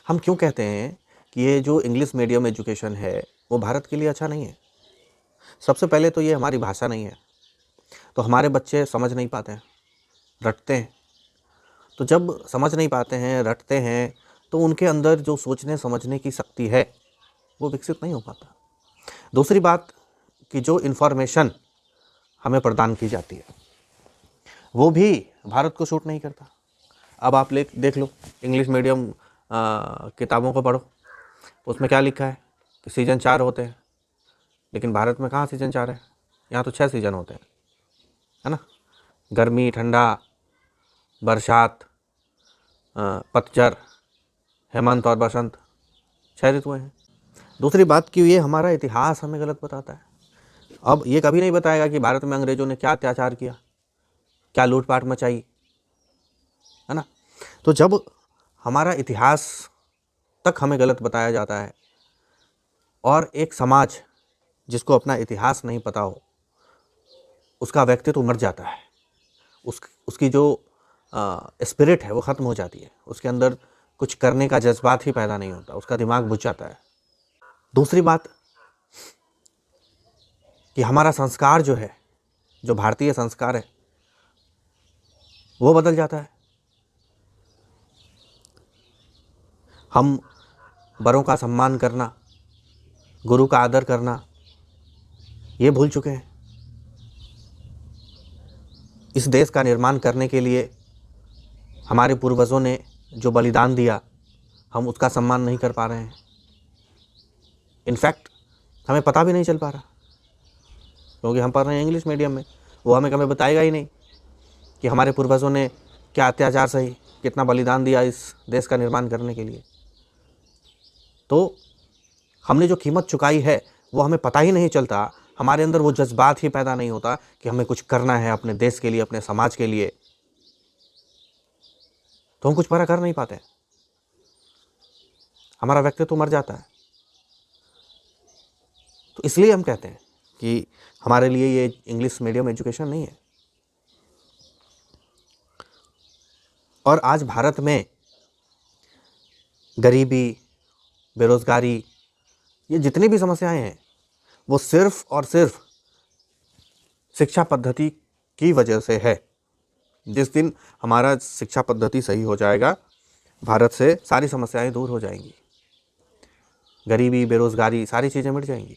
हम क्यों कहते हैं कि ये जो इंग्लिश मीडियम एजुकेशन है वो भारत के लिए अच्छा नहीं है? सबसे पहले तो ये हमारी भाषा नहीं है, तो हमारे बच्चे समझ नहीं पाते हैं, रटते हैं। तो जब समझ नहीं पाते हैं, रटते हैं, तो उनके अंदर जो सोचने समझने की शक्ति है वो विकसित नहीं हो पाता। दूसरी बात कि जो इन्फॉर्मेशन हमें प्रदान की जाती है वो भी भारत को सूट नहीं करता। अब आप देख लो इंग्लिश मीडियम किताबों को पढ़ो, उसमें क्या लिखा है कि सीजन 4 होते हैं, लेकिन भारत में कहाँ सीजन 4 है? यहाँ तो 6 सीजन होते हैं, है ना। गर्मी, ठंडा, बरसात, पतझड़, हेमंत और बसंत, 6 ऋतुएं हैं। दूसरी बात कि ये हमारा इतिहास हमें गलत बताता है। अब ये कभी नहीं बताएगा कि भारत में अंग्रेजों ने क्या अत्याचार किया, क्या लूटपाट मचाई, है ना। तो जब हमारा इतिहास तक हमें गलत बताया जाता है और एक समाज जिसको अपना इतिहास नहीं पता हो उसका व्यक्तित्व मर जाता है, उसकी जो स्पिरिट है वो ख़त्म हो जाती है, उसके अंदर कुछ करने का जज्बात ही पैदा नहीं होता, उसका दिमाग बुझ जाता है। दूसरी बात कि हमारा संस्कार जो है, जो भारतीय संस्कार है, वो बदल जाता है। हम बड़ों का सम्मान करना, गुरु का आदर करना, ये भूल चुके हैं। इस देश का निर्माण करने के लिए हमारे पूर्वजों ने जो बलिदान दिया, हम उसका सम्मान नहीं कर पा रहे हैं। इनफैक्ट हमें पता भी नहीं चल पा रहा, क्योंकि हम पढ़ रहे हैं इंग्लिश मीडियम में। वो हमें कभी बताएगा ही नहीं कि हमारे पूर्वजों ने क्या अत्याचार सही, कितना बलिदान दिया इस देश का निर्माण करने के लिए। तो हमने जो कीमत चुकाई है वो हमें पता ही नहीं चलता, हमारे अंदर वो जज्बात ही पैदा नहीं होता कि हमें कुछ करना है अपने देश के लिए, अपने समाज के लिए, तो हम कुछ पूरा कर नहीं पाते, हमारा व्यक्तित्व मर जाता है। तो इसलिए हम कहते हैं कि हमारे लिए ये इंग्लिश मीडियम एजुकेशन नहीं है। और आज भारत में गरीबी, बेरोजगारी, ये जितनी भी समस्याएं हैं वो सिर्फ और सिर्फ शिक्षा पद्धति की वजह से है। जिस दिन हमारा शिक्षा पद्धति सही हो जाएगा, भारत से सारी समस्याएं दूर हो जाएंगी, गरीबी, बेरोजगारी, सारी चीज़ें मिट जाएंगी।